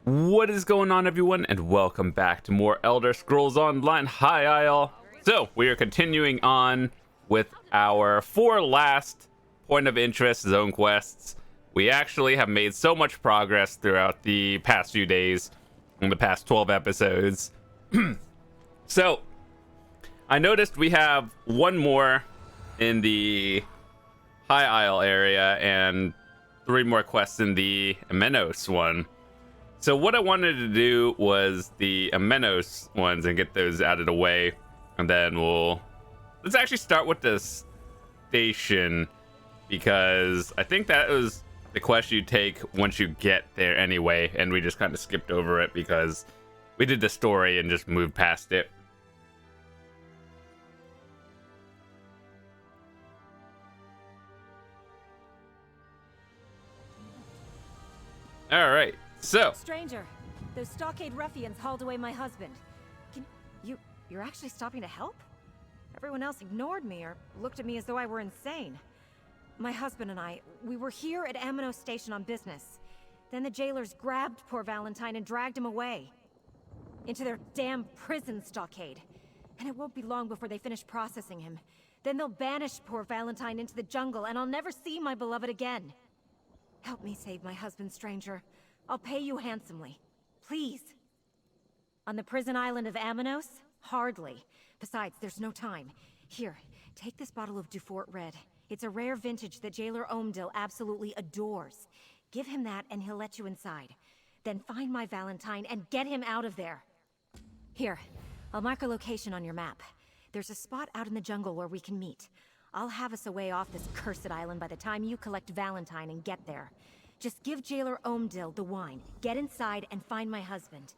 What is going on, everyone, and welcome back to more Elder Scrolls Online. Hi, y'all. So, we are continuing on with our 4 last point of interest zone quests. We actually have made so much progress throughout the past few days, in the past 12 episodes. So, I noticed we have one more in the High Isle area and 3 more quests in the Amenos one. So what I wanted to do was the Amenos ones and get those out of the way, and then let's actually start with the station, because I think that was the quest you take once you get there anyway, and we just kind of skipped over it because we did the story and just moved past it. All right. So, Stranger, those stockade ruffians hauled away my husband. You're actually stopping to help? Everyone else ignored me or looked at me as though I were insane. My husband and we were here at Amenos station on business. Then the jailers grabbed poor Valentine and dragged him away. Into their damn prison stockade. And it won't be long before they finish processing him. Then they'll banish poor Valentine into the jungle and I'll never see my beloved again. Help me save my husband, Stranger. I'll pay you handsomely. Please. On the prison island of Amenos? Hardly. Besides, there's no time. Here, take this bottle of Dufort Red. It's a rare vintage that Jailer Omdil absolutely adores. Give him that and he'll let you inside. Then find my Valentine and get him out of there. Here, I'll mark a location on your map. There's a spot out in the jungle where we can meet. I'll have us away off this cursed island by the time you collect Valentine and get there. Just give Jailer Omdil the wine, get inside, and find my husband.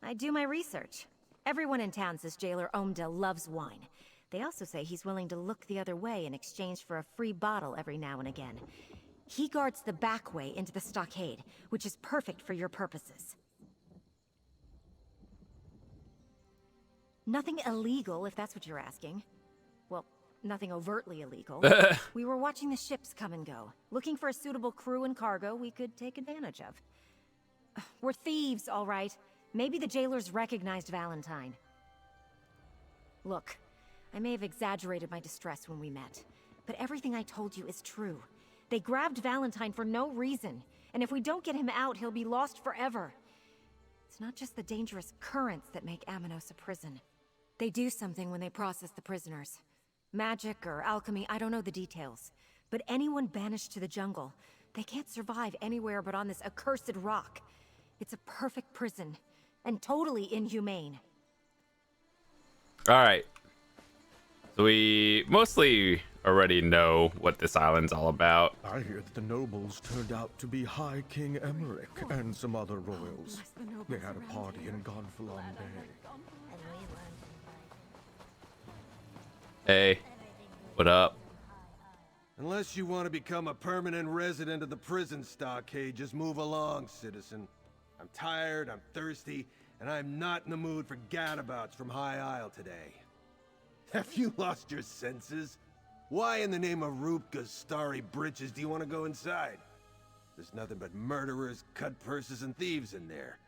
I do my research. Everyone in town says Jailer Omdil loves wine. They also say he's willing to look the other way in exchange for a free bottle every now and again. He guards the back way into the stockade, which is perfect for your purposes. Nothing illegal, if that's what you're asking. Well, nothing overtly illegal. We were watching the ships come and go, looking for a suitable crew and cargo we could take advantage of. We're thieves, all right. Maybe the jailers recognized Valentine. Look, I may have exaggerated my distress when we met, but everything I told you is true. They grabbed Valentine for no reason, and if we don't get him out, he'll be lost forever. It's not just the dangerous currents that make Amenos a prison. They do something when they process the prisoners. Magic or alchemy, I don't know the details. But anyone banished to the jungle, they can't survive anywhere but on this accursed rock. It's a perfect prison, and totally inhumane. alright. So we mostly already know what this island's all about. I hear that the nobles turned out to be High King Emmerich and some other royals. They had a party in Gonfalon Bay. Hey, what up? Unless you want to become a permanent resident of the prison stockade, just move along, citizen. I'm tired, I'm thirsty, and I'm not in the mood for gadabouts from High Isle today. Have you lost your senses? Why in the name of Rupka's starry britches do you want to go inside? There's nothing but murderers, cut purses, and thieves in there.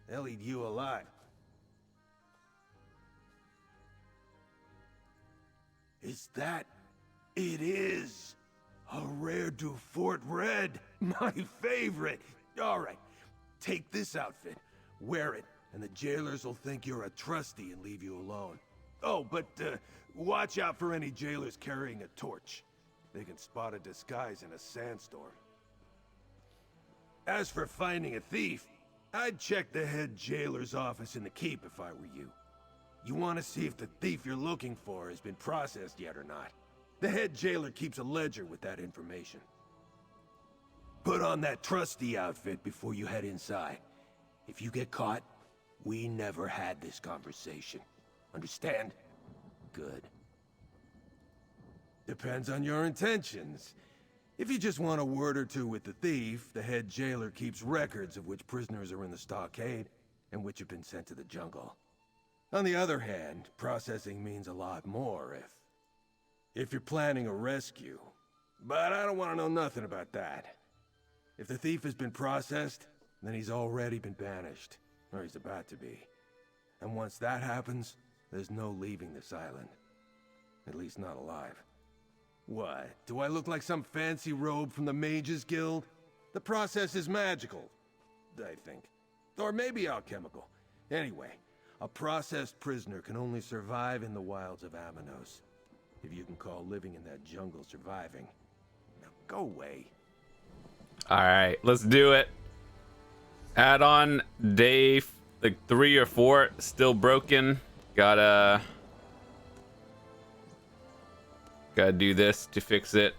They'll eat you alive. Is that... It is! A rare Dufort Red! My favorite! Alright, take this outfit, wear it, and the jailers will think you're a trustee and leave you alone. Oh, but watch out for any jailers carrying a torch. They can spot a disguise in a sandstorm. As for finding a thief, I'd check the head jailer's office in the keep if I were you. You want to see if the thief you're looking for has been processed yet or not. The head jailer keeps a ledger with that information. Put on that trusty outfit before you head inside. If you get caught, we never had this conversation. Understand? Good. Depends on your intentions. If you just want a word or two with the thief, the head jailer keeps records of which prisoners are in the stockade and which have been sent to the jungle. On the other hand, processing means a lot more if you're planning a rescue. But I don't want to know nothing about that. If the thief has been processed, then he's already been banished. Or he's about to be. And once that happens, there's no leaving this island. At least not alive. What? Do I look like some fancy robe from the Mages Guild? The process is magical, I think. Or maybe alchemical. Anyway, a processed prisoner can only survive in the wilds of Amenos. If you can call living in that jungle surviving. Now go away. Alright, let's do it. Add on day like 3 or 4, still broken. Gotta do this to fix it.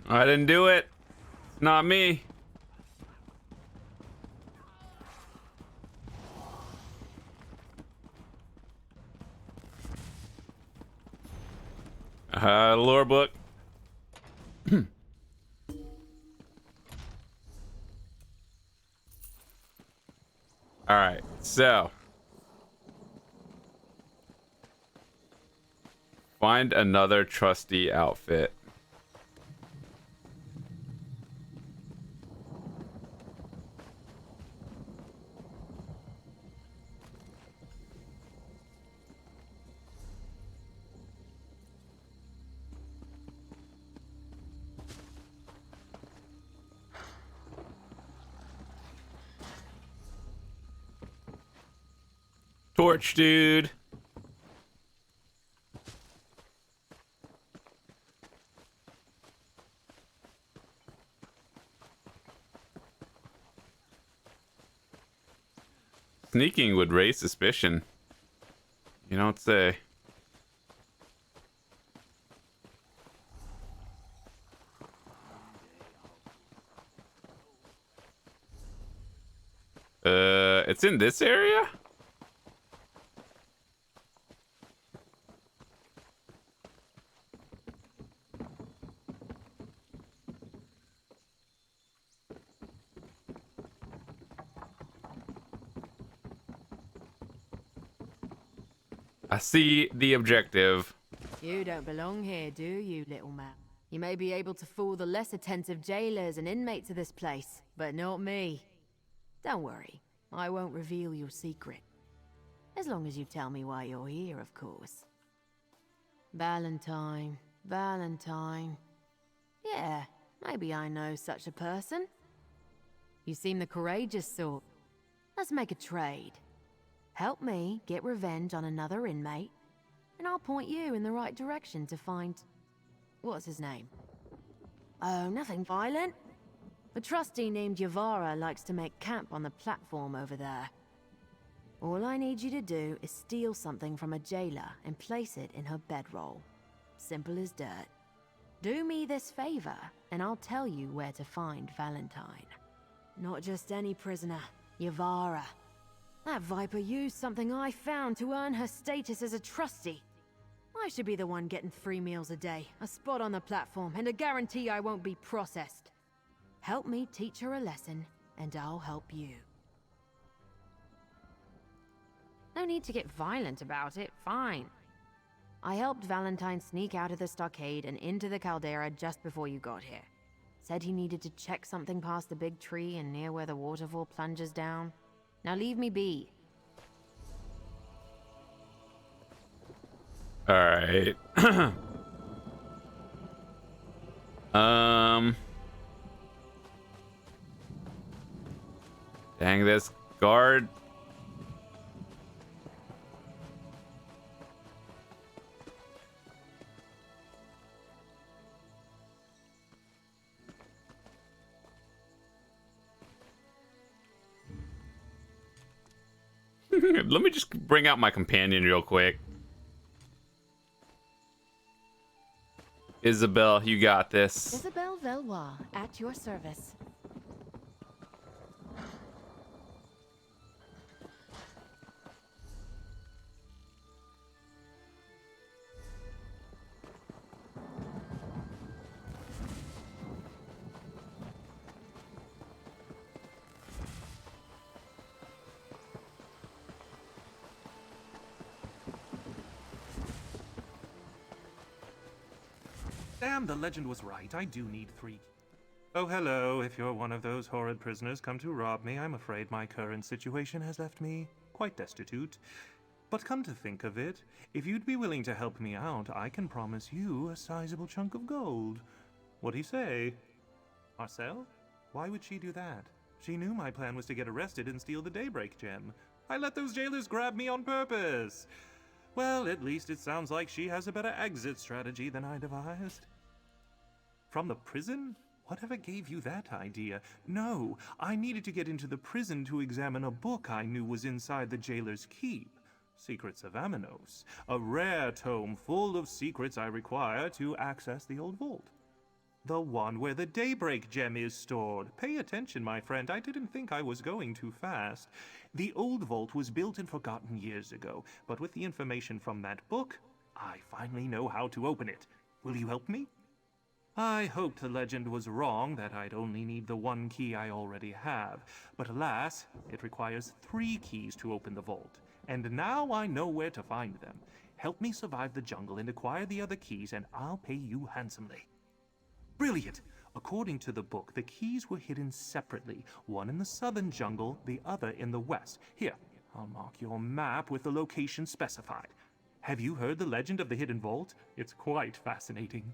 I didn't do it. Not me. Lore book. All right, so find another trusty outfit. Torch, dude. Sneaking would raise suspicion. You don't say. It's in this area? I see the objective. You don't belong here, do you, little man? You may be able to fool the less attentive jailers and inmates of this place, but not me. Don't worry, I won't reveal your secret. As long as you tell me why you're here, of course. Valentine, Valentine. Yeah, maybe I know such a person. You seem the courageous sort. Let's make a trade. Help me get revenge on another inmate, and I'll point you in the right direction to find... what's his name? Oh, nothing violent. A trustee named Yavara likes to make camp on the platform over there. All I need you to do is steal something from a jailer and place it in her bedroll. Simple as dirt. Do me this favor, and I'll tell you where to find Valentine. Not just any prisoner, Yavara. That viper used something I found to earn her status as a trustee. I should be the one getting 3 meals a day, a spot on the platform, and a guarantee I won't be processed. Help me teach her a lesson, and I'll help you. No need to get violent about it, fine. I helped Valentine sneak out of the stockade and into the caldera just before you got here. Said he needed to check something past the big tree and near where the waterfall plunges down. Now leave me be. All right. Dang, this guard. Let me just bring out my companion real quick. Isabel, you got this. Isabel Velois, at your service. Damn, the legend was right. I do need 3. Oh, hello. If you're one of those horrid prisoners come to rob me, I'm afraid my current situation has left me quite destitute. But come to think of it, if you'd be willing to help me out, I can promise you a sizable chunk of gold. What do you say? Marcel? Why would she do that? She knew my plan was to get arrested and steal the Daybreak gem. I let those jailers grab me on purpose. Well, at least it sounds like she has a better exit strategy than I devised. From the prison? Whatever gave you that idea? No, I needed to get into the prison to examine a book I knew was inside the jailer's keep. Secrets of Amenos. A rare tome full of secrets I require to access the old vault. The one where the Daybreak gem is stored. Pay attention, my friend. I didn't think I was going too fast. The old vault was built and forgotten years ago, but with the information from that book, I finally know how to open it. Will you help me? I hoped the legend was wrong, that I'd only need the 1 key I already have. But alas, it requires 3 keys to open the vault. And now I know where to find them. Help me survive the jungle and acquire the other keys, and I'll pay you handsomely. Brilliant! According to the book, the keys were hidden separately, one in the southern jungle, the other in the west. Here, I'll mark your map with the location specified. Have you heard the legend of the hidden vault? It's quite fascinating.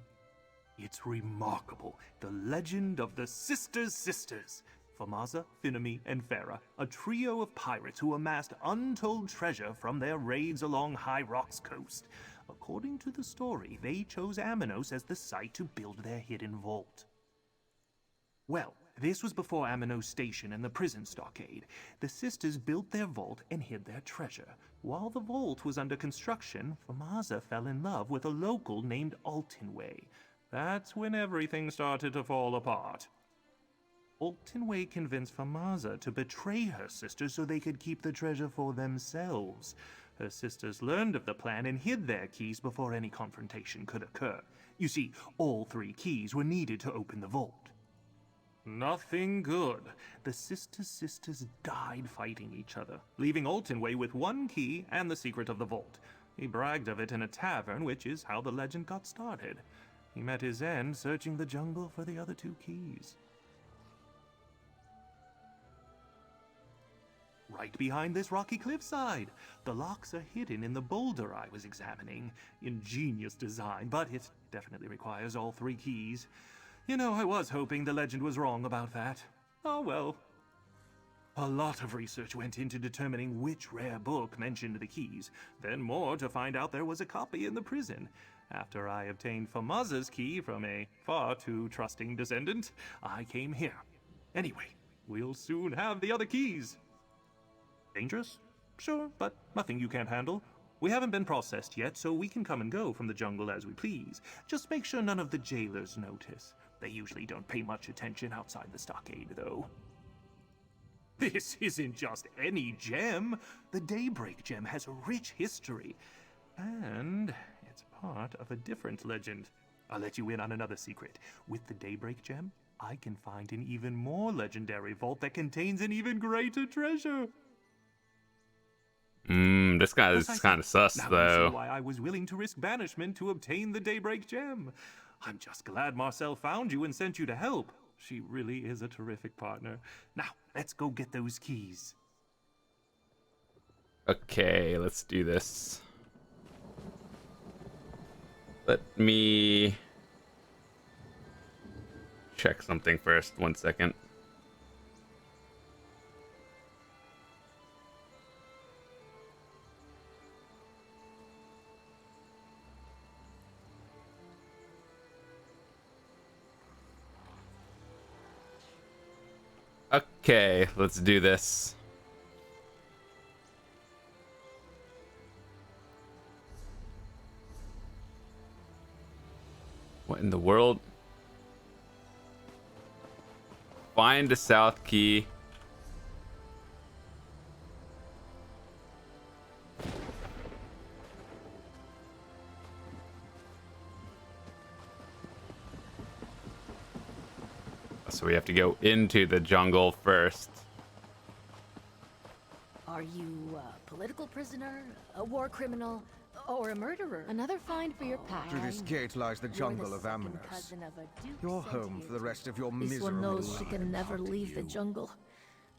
It's remarkable. The legend of the Sisters. Famaza, Finami, and Farah, a trio of pirates who amassed untold treasure from their raids along High Rock's coast. According to the story, they chose Amenos as the site to build their hidden vault. Well, this was before Amenos Station and the prison stockade. The sisters built their vault and hid their treasure. While the vault was under construction, Famaza fell in love with a local named Altinway. That's when everything started to fall apart. Altinway convinced Famaza to betray her sisters so they could keep the treasure for themselves. Her sisters learned of the plan and hid their keys before any confrontation could occur. You see, all 3 keys were needed to open the vault. Nothing good. The sisters died fighting each other, leaving Altinway with 1 key and the secret of the vault. He bragged of it in a tavern, which is how the legend got started. He met his end searching the jungle for the other 2 keys. Right behind this rocky cliffside. The locks are hidden in the boulder I was examining. Ingenious design, but it definitely requires all 3 keys. You know, I was hoping the legend was wrong about that. Oh well. A lot of research went into determining which rare book mentioned the keys, then more to find out there was a copy in the prison. After I obtained Famaza's key from a far too trusting descendant, I came here. Anyway, we'll soon have the other keys. Dangerous? Sure, but nothing you can't handle. We haven't been processed yet, so we can come and go from the jungle as we please. Just make sure none of the jailers notice. They usually don't pay much attention outside the stockade, though. This isn't just any gem. The Daybreak gem has a rich history. And it's part of a different legend. I'll let you in on another secret. With the Daybreak gem, I can find an even more legendary vault that contains an even greater treasure. This guy is kind of sus, now though. You see why I was willing to risk banishment to obtain the Daybreak gem. I'm just glad Marcel found you and sent you to help. She really is a terrific partner. Now, let's go get those keys. Okay, let's do this. Let me check something first. 1 second. Okay, let's do this. What in the world? Find the south key. So we have to go into the jungle first. Are you a political prisoner, a war criminal, or a murderer? Another find for your pack. Through this gate lies the jungle of Amenos. Your home for the rest of your This one miserable knows she life. can never Up to leave the you. jungle.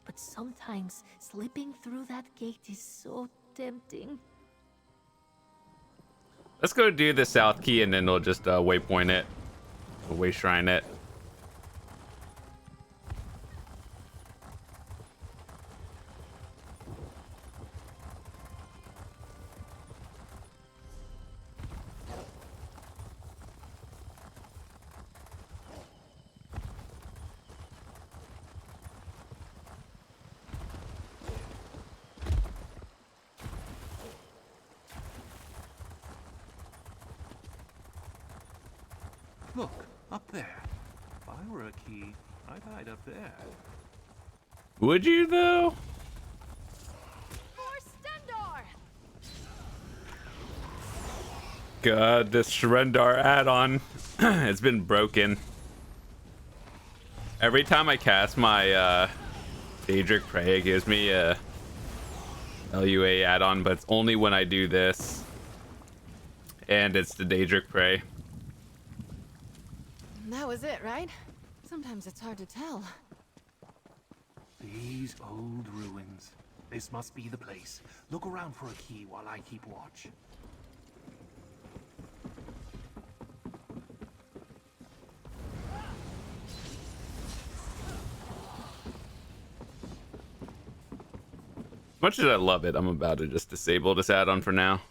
But sometimes slipping through that gate is so tempting. Let's go do the south key and then we'll just waypoint it. We'll wayshrine it. Look, up there. If I were a key, I'd hide up there. Would you though? God, this Shrendar add-on has been broken. Every time I cast my Daedric Prey, it gives me a LUA add-on, but it's only when I do this. And it's the Daedric Prey. That was it, right? Sometimes it's hard to tell. These old ruins. This must be the place. Look around for a key while I keep watch. As much as I love it, I'm about to just disable this add-on for now.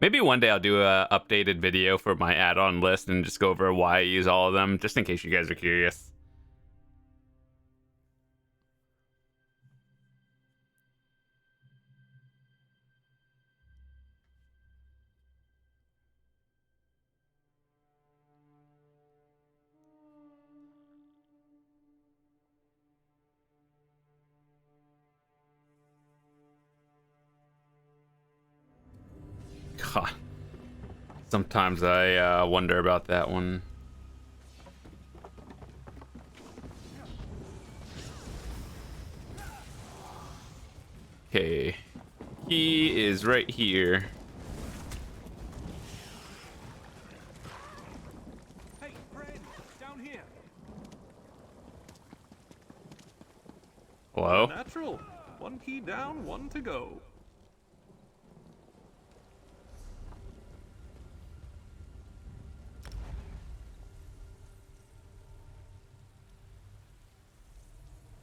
Maybe one day I'll do a updated video for my add-on list and just go over why I use all of them, just in case you guys are curious. God. Sometimes I wonder about that one. Okay. Key is right here. Hey, friend, down here. Hello? Natural. One key down, one to go.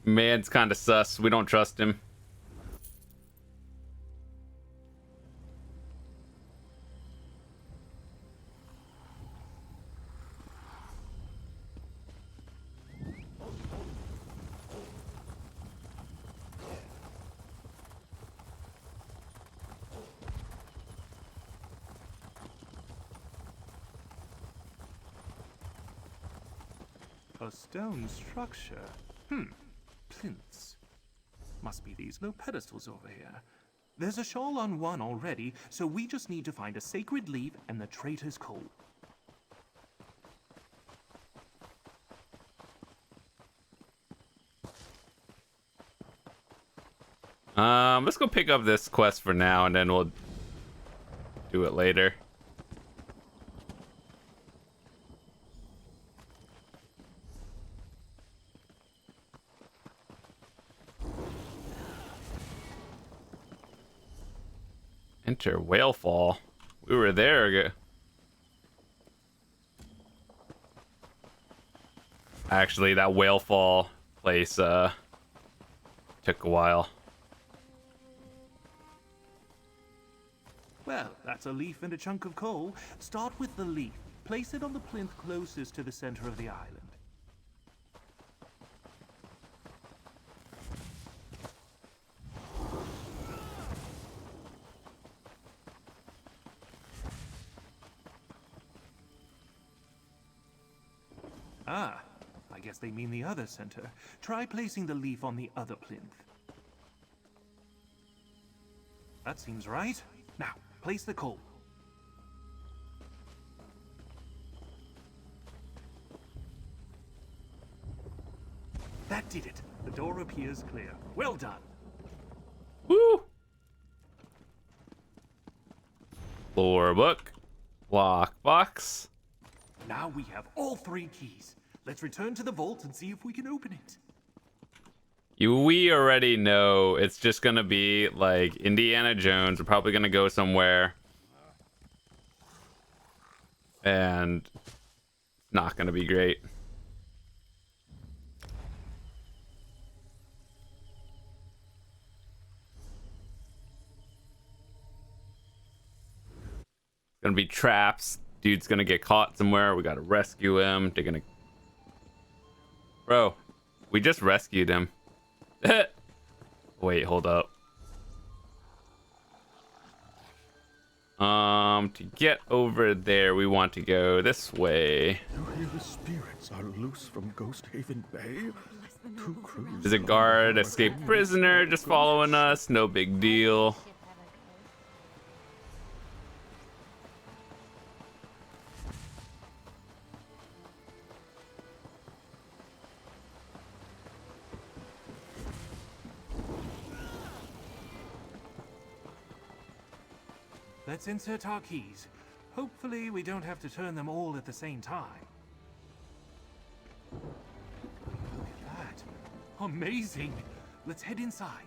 Man's kind of sus. We don't trust him. A stone structure. Plinths. Must be these low pedestals over here. There's a shawl on one already, so we just need to find a sacred leaf and the traitor's coal. Let's go pick up this quest for now, and then we'll do it later. Enter Whalefall. We were there. Actually, that Whalefall place took a while. Well, that's a leaf and a chunk of coal. Start with the leaf. Place it on the plinth closest to the center of the island. Ah, I guess they mean the other center. Try placing the leaf on the other plinth. That seems right. Now, place the coal. That did it. The door appears clear. Well done. Woo! Lore book. Lockbox. Now we have all 3 keys. Let's return to the vault and see if we can open it. We already know it's just gonna be like Indiana Jones. We're probably gonna go somewhere. And it's not gonna be great. Gonna be traps. Dude's gonna get caught somewhere. We gotta rescue him. They're gonna... Bro, we just rescued him. Wait, hold up. To get over there, we want to go this way. You hear the spirits are loose from Ghost Haven Bay? 2 crews. There's a guard, escaped prisoner, just following us. No big deal. Let's insert our keys. Hopefully we don't have to turn them all at the same time. Look at that. Amazing. Let's head inside.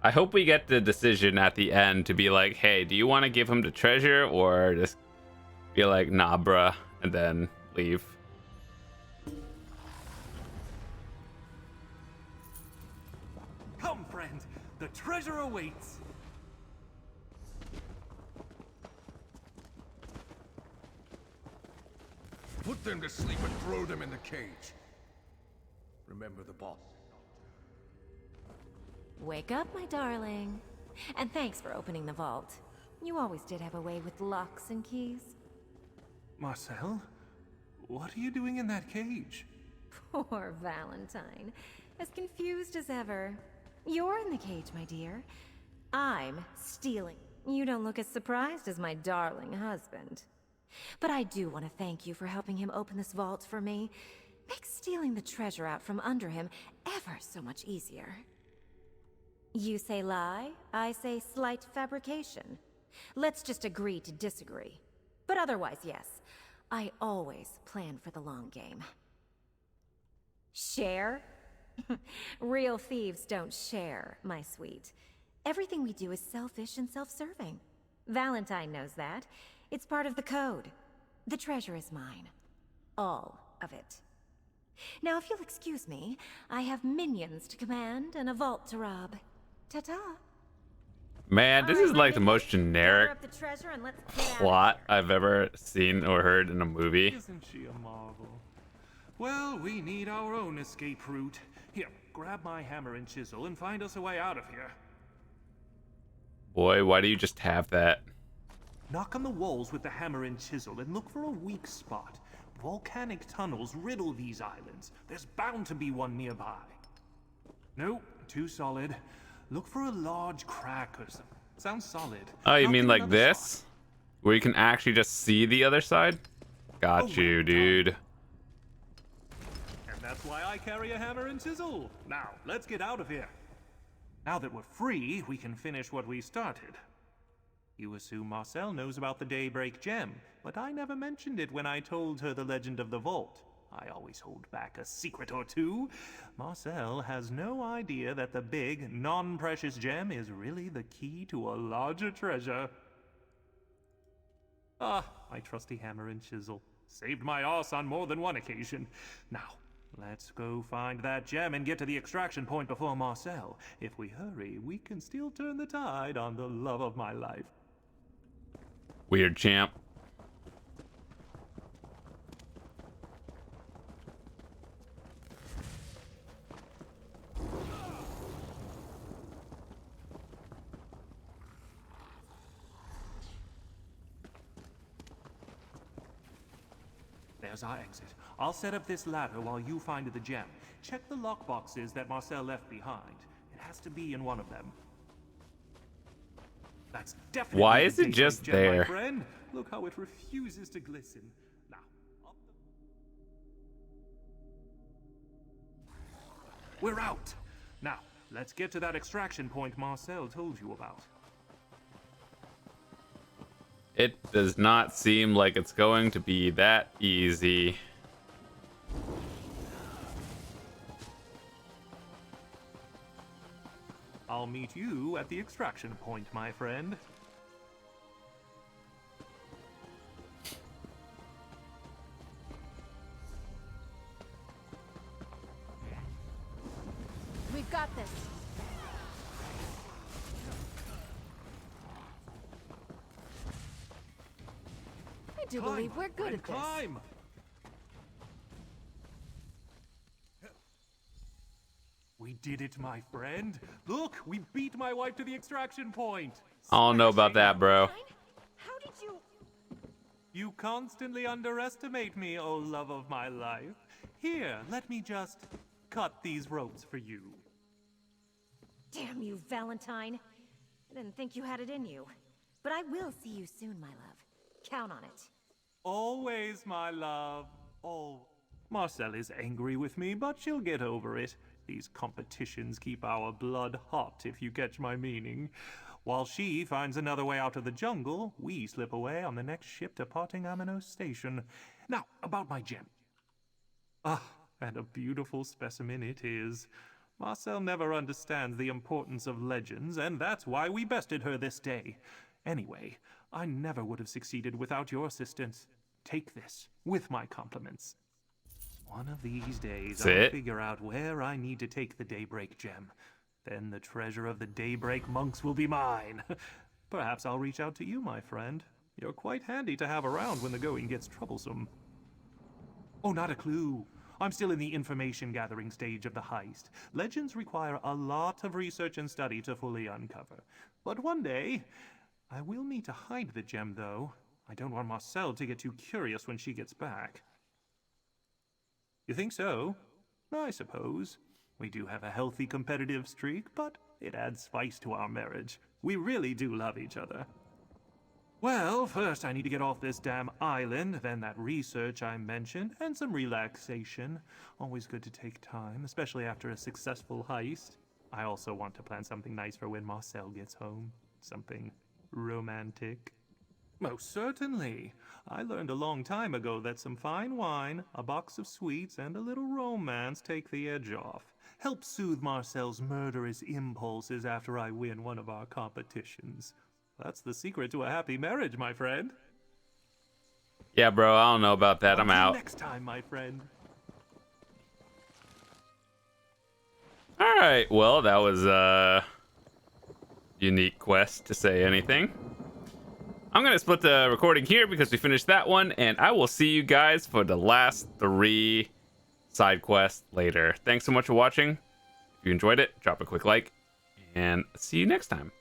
I hope we get the decision at the end to be like, hey, do you want to give him the treasure or just be like, nah, bruh, and then leave? Come, friend. The treasure awaits. Put them to sleep and throw them in the cage. Remember the boss. Wake up, my darling. And thanks for opening the vault. You always did have a way with locks and keys. Marcel, what are you doing in that cage? Poor Valentine. As confused as ever. You're in the cage, my dear. I'm stealing. You don't look as surprised as my darling husband. But I do want to thank you for helping him open this vault for me. Makes stealing the treasure out from under him ever so much easier. You say lie, I say slight fabrication. Let's just agree to disagree. But otherwise, yes, I always plan for the long game. Share? Real thieves don't share, my sweet. Everything we do is selfish and self-serving. Valentine knows that. It's part of the code. The treasure is mine. All of it. Now, if you'll excuse me, I have minions to command and a vault to rob. Ta-ta. Man, this is like the most generic Gather up the treasure and let's get out of plot here. I've ever seen or heard in a movie. Isn't she a marvel? Well, we need our own escape route. Here, grab my hammer and chisel and find us a way out of here. Boy, why do you just have that? Knock on the walls with the hammer and chisel and look for a weak spot. Volcanic tunnels riddle these islands. There's bound to be one nearby. Nope, too solid. Look for a large crack or something. Sounds solid. Oh, you Knock mean in like another this? spot. Where you can actually just see the other side? Got Oh, you, well done. dude. And that's why I carry a hammer and chisel. Now, let's get out of here. Now that we're free, we can finish what we started. You assume Marcel knows about the Daybreak Gem, but I never mentioned it when I told her the legend of the vault. I always hold back a secret or two. Marcel has no idea that the big, non-precious gem is really the key to a larger treasure. Ah, my trusty hammer and chisel. Saved my ass on more than one occasion. Now, Let's go find that gem and get to the extraction point before Marcel. If we hurry, we can still turn the tide on the love of my life. Weird champ. There's our exit. I'll set up this ladder while you find the gem. Check the lockboxes that Marcel left behind. It has to be in one of them. That's definitely Why the is it daybreak just gem, my there? friend. Look how it refuses to glisten. Now, we're out. Now, let's get to that extraction point Marcel told you about. It does not seem like it's going to be that easy. I'll meet you at the extraction point, my friend. We've got this. I do believe we're good at this. Climb! We did it, my friend. Look, we beat my wife to the extraction point. I don't know about that, bro. How did you... You constantly underestimate me, oh love of my life. Here, let me just cut these ropes for you. Damn you, Valentine. I didn't think you had it in you. But I will see you soon, my love. Count on it. Always, my love. Oh, Marcel is angry with me, but she'll get over it. These competitions keep our blood hot, if you catch my meaning. While she finds another way out of the jungle, we slip away on the next ship departing Amenos station. Now, about my gem. Ah, and a beautiful specimen it is. Marcel never understands the importance of legends, and that's why we bested her this day. Anyway, I never would have succeeded without your assistance. Take this, with my compliments. One of these days, That's I'll it? figure out where I need to take the Daybreak gem. Then the treasure of the Daybreak monks will be mine. Perhaps I'll reach out to you, my friend. You're quite handy to have around when the going gets troublesome. Oh, not a clue. I'm still in the information gathering stage of the heist. Legends require a lot of research and study to fully uncover. But one day, I will need to hide the gem, though. I don't want Marcel to get too curious when she gets back. You think so? I suppose. We do have a healthy competitive streak, but it adds spice to our marriage. We really do love each other. Well, first I need to get off this damn island, then that research I mentioned, and some relaxation. Always good to take time, especially after a successful heist. I also want to plan something nice for when Marcel gets home. Something romantic. Most certainly. I learned a long time ago that some fine wine, a box of sweets, and a little romance take the edge off. Help soothe Marcel's murderous impulses after I win one of our competitions. That's the secret to a happy marriage, my friend. Yeah, bro, I don't know about that. I'm Until out. next time, my friend. All right, well, that was a unique quest, to say anything. I'm going to split the recording here because we finished that one, and I will see you guys for the last 3 side quests later. Thanks so much for watching. If you enjoyed it, drop a quick like, and see you next time.